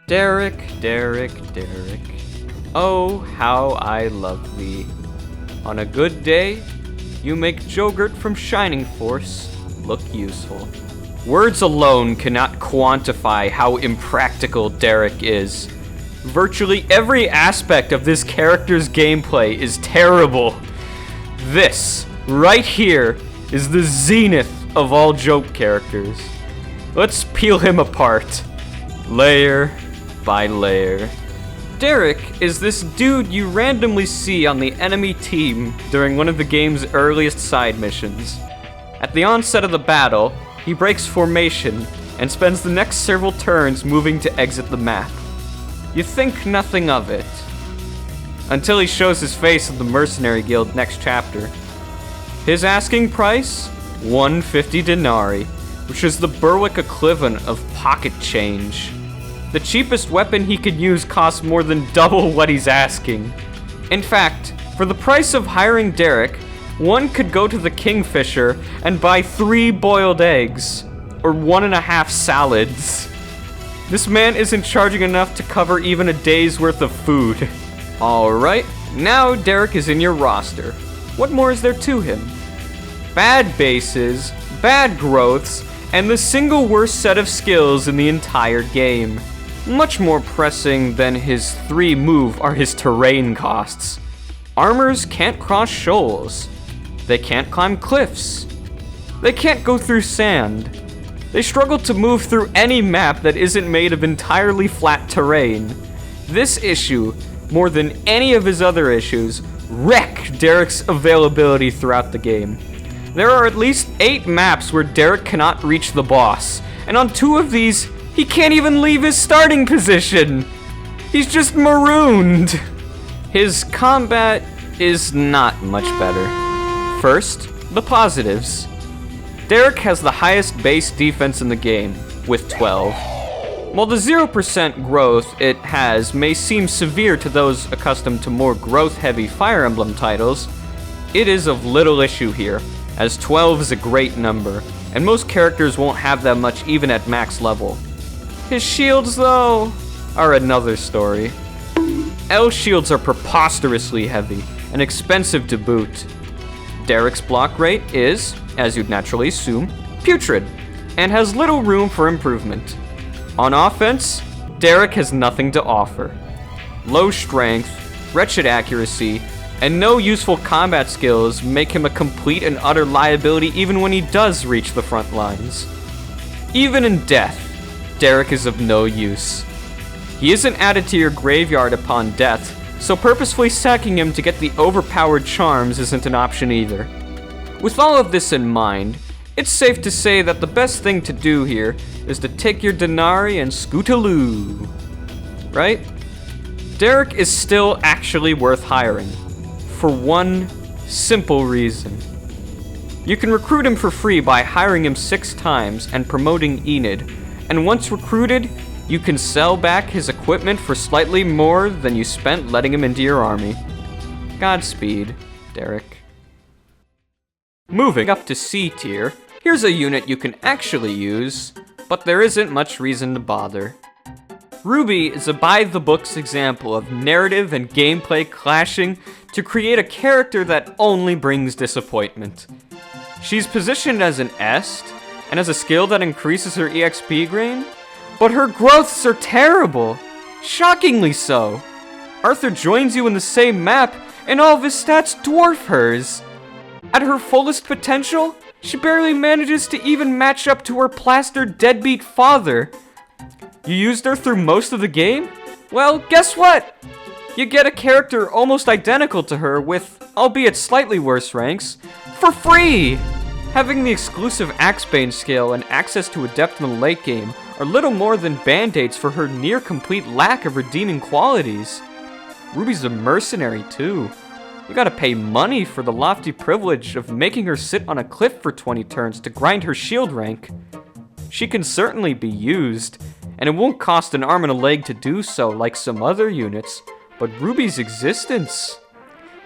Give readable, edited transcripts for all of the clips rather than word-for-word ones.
Derek, Derek, Derek, oh, how I love thee. On a good day, you make Jogurt from Shining Force look useful. Words alone cannot quantify how impractical Derek is. Virtually every aspect of this character's gameplay is terrible. This, right here, is the zenith of all joke characters. Let's peel him apart, layer by layer. Derek is this dude you randomly see on the enemy team during one of the game's earliest side missions. At the onset of the battle, he breaks formation and spends the next several turns moving to exit the map. You think nothing of it, until he shows his face in the Mercenary Guild next chapter. His asking price? 150 denarii, which is the Berwick equivalent of pocket change. The cheapest weapon he could use costs more than double what he's asking. In fact, for the price of hiring Derek, one could go to the Kingfisher and buy 3 boiled eggs, or 1.5 salads. This man isn't charging enough to cover even a day's worth of food. Alright, now Derek is in your roster. What more is there to him? Bad bases, bad growths, and the single worst set of skills in the entire game. Much more pressing than his 3 move are his terrain costs. Armors can't cross shoals. They can't climb cliffs. They can't go through sand. They struggle to move through any map that isn't made of entirely flat terrain. This issue, more than any of his other issues, wreck Derek's availability throughout the game. There are at least 8 maps where Derek cannot reach the boss, and on 2 of these, he can't even leave his starting position. He's just marooned. His combat is not much better. First, the positives. Derek has the highest base defense in the game, with 12. While the 0% growth it has may seem severe to those accustomed to more growth-heavy Fire Emblem titles, it is of little issue here, as 12 is a great number, and most characters won't have that much even at max level. His shields, though, are another story. L shields are preposterously heavy, and expensive to boot. Derek's block rate is, as you'd naturally assume, putrid, and has little room for improvement. On offense, Derek has nothing to offer. Low strength, wretched accuracy, and no useful combat skills make him a complete and utter liability even when he does reach the front lines. Even in death, Derek is of no use. He isn't added to your graveyard upon death, so purposefully sacking him to get the overpowered charms isn't an option either. With all of this in mind, it's safe to say that the best thing to do here is to take your denarii and scootaloo. Right? Derek is still actually worth hiring. For one simple reason. You can recruit him for free by hiring him 6 times and promoting Enid, and once recruited, you can sell back his equipment for slightly more than you spent letting him into your army. Godspeed, Derek. Moving up to C tier, here's a unit you can actually use, but there isn't much reason to bother. Ruby is a by-the-books example of narrative and gameplay clashing to create a character that only brings disappointment. She's positioned as an Est, and has a skill that increases her EXP gain, but her growths are terrible. Shockingly so. Arthur joins you in the same map, and all of his stats dwarf hers. At her fullest potential, she barely manages to even match up to her plastered deadbeat father. You used her through most of the game? Well, guess what? You get a character almost identical to her with, albeit slightly worse ranks, for free! Having the exclusive Axebane skill and access to Adept in the late game are little more than band-aids for her near-complete lack of redeeming qualities. Ruby's a mercenary, too. You gotta pay money for the lofty privilege of making her sit on a cliff for 20 turns to grind her shield rank. She can certainly be used, and it won't cost an arm and a leg to do so like some other units, but Ruby's existence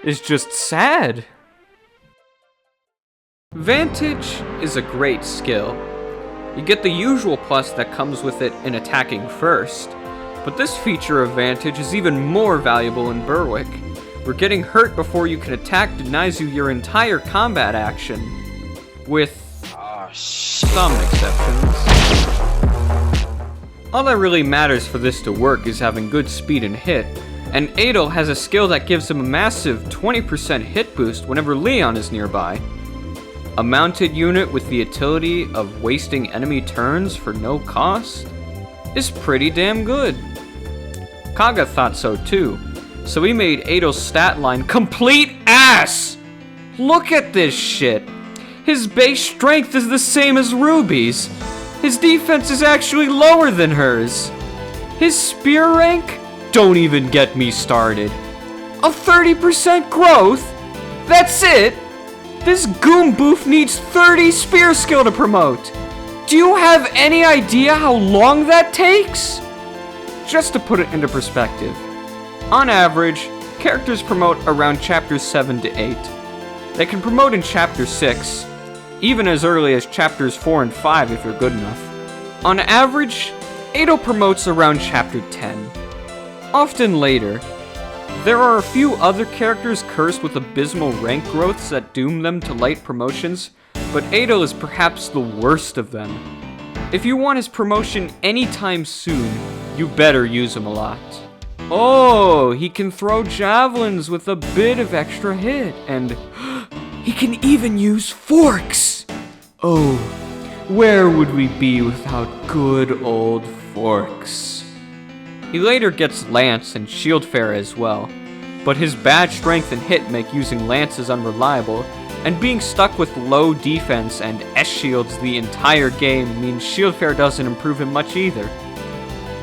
is just sad. Vantage is a great skill. You get the usual plus that comes with it in attacking first, But this feature advantage is even more valuable in Berwick, where getting hurt before you can attack denies you your entire combat action, with some exceptions. All that really matters for this to work is having good speed and hit, and Adel has a skill that gives him a massive 20% hit boost whenever Leon is nearby. A mounted unit with the utility of wasting enemy turns for no cost is pretty damn good. Kaga thought so too, so he made Adel's stat line complete ass! Look at this shit! His base strength is the same as Ruby's. His defense is actually lower than hers. His spear rank? Don't even get me started. A 30% growth? That's it? This goon boof needs 30 spear skill to promote. Do you have any idea how long that takes? Just to put it into perspective, on average, characters promote around chapters 7 to 8. They can promote in chapter 6, even as early as chapters 4 and 5 if you're good enough. On average, Adel promotes around chapter 10. Often later. There are a few other characters cursed with abysmal rank growths that doom them to light promotions, but Adel is perhaps the worst of them. If you want his promotion anytime soon, you better use him a lot. Oh, he can throw javelins with a bit of extra hit, and he can even use forks! Oh, where would we be without good old forks? He later gets Lance and Shieldfare as well, but his bad strength and hit make using lances unreliable, and being stuck with low defense and S-shields the entire game means Shieldfare doesn't improve him much either.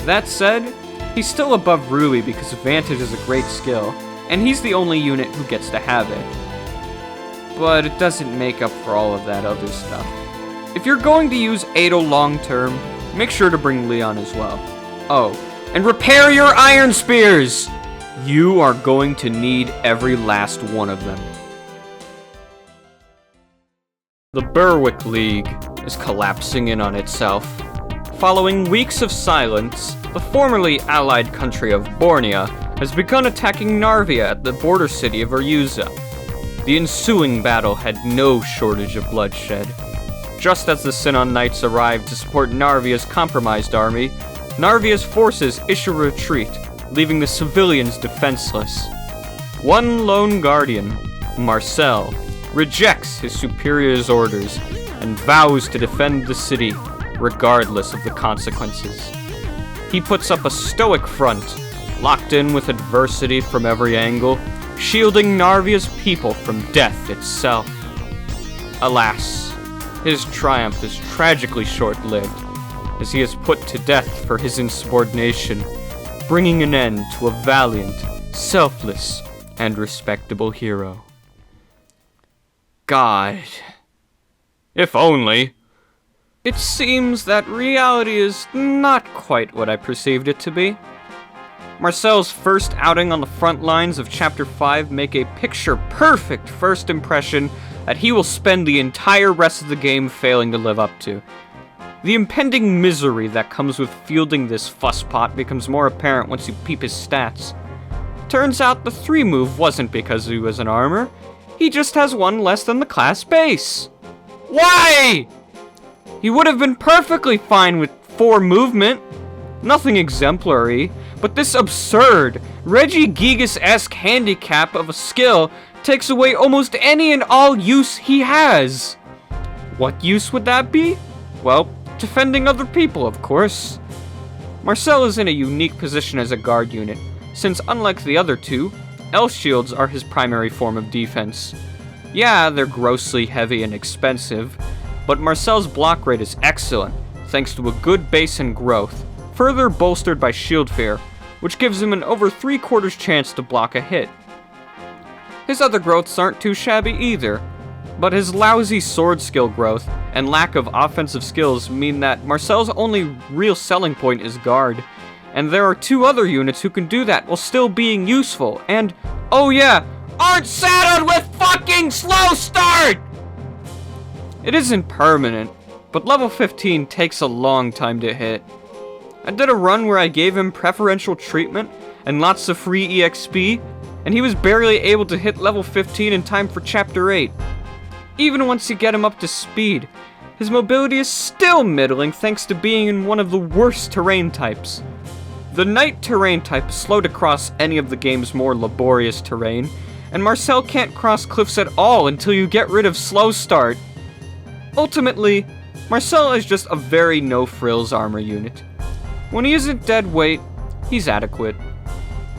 That said, he's still above Ruby because Vantage is a great skill, and he's the only unit who gets to have it. But it doesn't make up for all of that other stuff. If you're going to use Adel long term, make sure to bring Leon as well. Oh, and repair your iron spears! You are going to need every last one of them. The Berwick League is collapsing in on itself. Following weeks of silence, the formerly allied country of Bornea has begun attacking Narvia at the border city of Uryuza. The ensuing battle had no shortage of bloodshed. Just as the Sinon Knights arrived to support Narvia's compromised army, Narvia's forces issue retreat, leaving the civilians defenseless. One lone guardian, Marcel, rejects his superior's orders and vows to defend the city, regardless of the consequences. He puts up a stoic front, locked in with adversity from every angle, shielding Narvia's people from death itself. Alas, his triumph is tragically short-lived, as he is put to death for his insubordination, bringing an end to a valiant, selfless, and respectable hero. God. If only. It seems that reality is not quite what I perceived it to be. Marcel's first outing on the front lines of Chapter 5 make a picture-perfect first impression that he will spend the entire rest of the game failing to live up to. The impending misery that comes with fielding this fusspot becomes more apparent once you peep his stats. Turns out the 3 move wasn't because he was an armor, he just has 1 less than the class base. Why? He would have been perfectly fine with 4 movement. Nothing exemplary, but this absurd, Regigigas-esque handicap of a skill takes away almost any and all use he has. What use would that be? Well, defending other people, of course. Marcel is in a unique position as a guard unit, since unlike the other 2, L shields are his primary form of defense. Yeah, they're grossly heavy and expensive, but Marcel's block rate is excellent, thanks to a good base and growth, further bolstered by Shieldfare, which gives him an over 3/4 chance to block a hit. His other growths aren't too shabby either, but his lousy sword skill growth and lack of offensive skills mean that Marcel's only real selling point is guard, and there are 2 other units who can do that while still being useful, and, oh yeah, aren't saddled with fucking slow start! It isn't permanent, but level 15 takes a long time to hit. I did a run where I gave him preferential treatment and lots of free EXP, and he was barely able to hit level 15 in time for Chapter 8. Even once you get him up to speed, his mobility is still middling thanks to being in one of the worst terrain types. The night terrain type is slow to cross any of the game's more laborious terrain, and Marcel can't cross cliffs at all until you get rid of slow start. Ultimately, Marcel is just a very no-frills armor unit. When he isn't dead weight, he's adequate.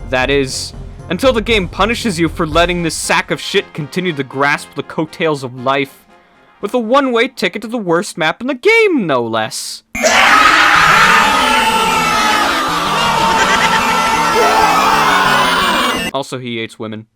That is, until the game punishes you for letting this sack of shit continue to grasp the coattails of life, with a one-way ticket to the worst map in the game, no less. Also, he hates women.